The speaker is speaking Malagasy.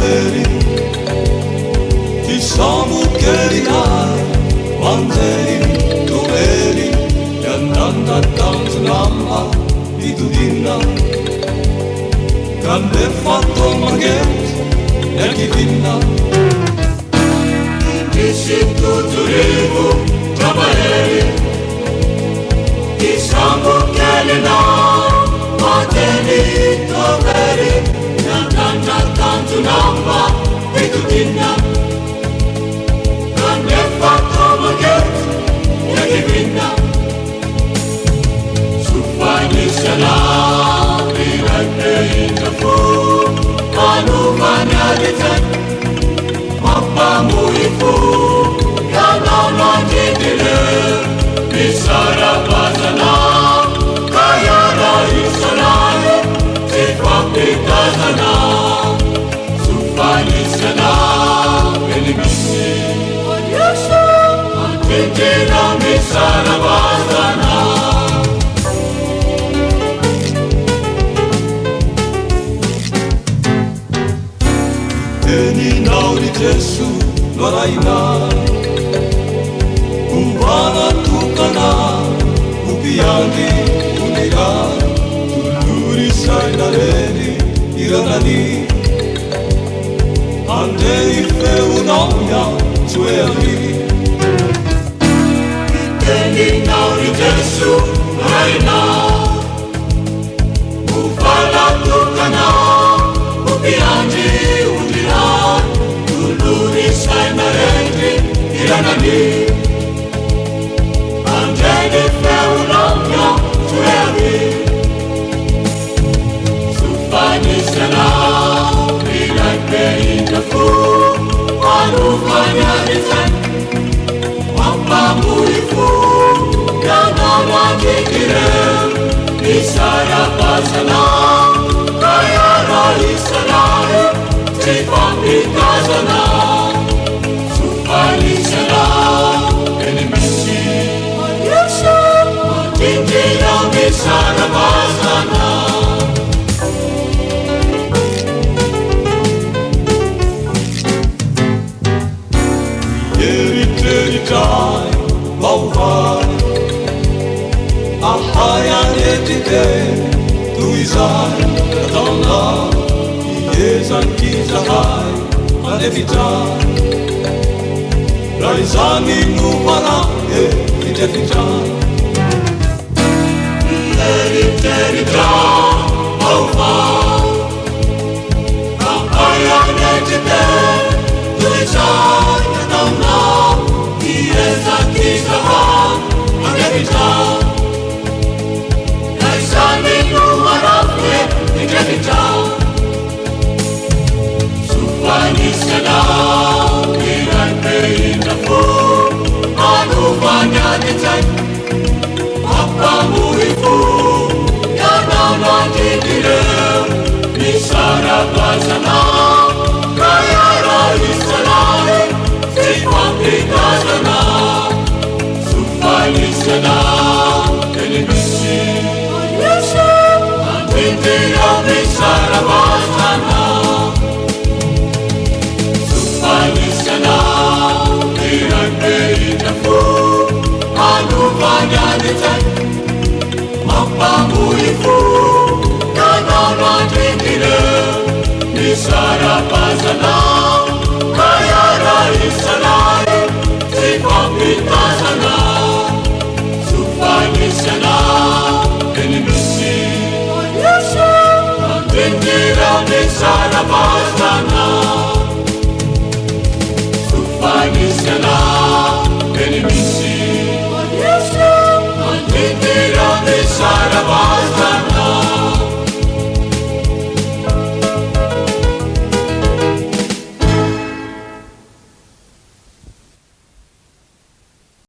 hery ty samokelinay manjely tomery iandandatanjonama itodina kandefato magety yakivinna isituturivo trabahery ty samokelina manjely tomery iandandatanjonama itodina kandefato magety yakivinna sufanisana mirakeinafo anuvanyalitsan mapamuifo yananandidile misarapasana kayaraisanaye sifapitazana sufanisana elimisi antindina misarapasana eninaury jesu loraina uvana tokana upiandy unira tulury sainareny iranany andei feonauya tsoeary eninaury jesu loraina uvana tokana upiandy sainareny iranany andreny feonauya tsoeary sufanisana mirakeinafo anovanyalitsan mampamoifo yananandidire misarapasana kayaraisanaye sifapitazana sufanisana elimisi matindina misarapasana yeritreritray vaovay ahayanetike toizay ataona iezankizahay alefitray raizany no marae fitefitray eritreritray vaovay ahayanetike toizay ataona iezankizahay alefitray raizany no marae fitefitray sufanisana mirakeinafo anovanyalitsan mapamoifo yananandidire misarapasana kayaraisanaye sifapitazana sufanisana elimisi antindina misarapasana sufanisana mirakeinafo anovanyalitsan mapamoifo yananandidire misarapasana kayaraisanaye sifapitazana sufanisana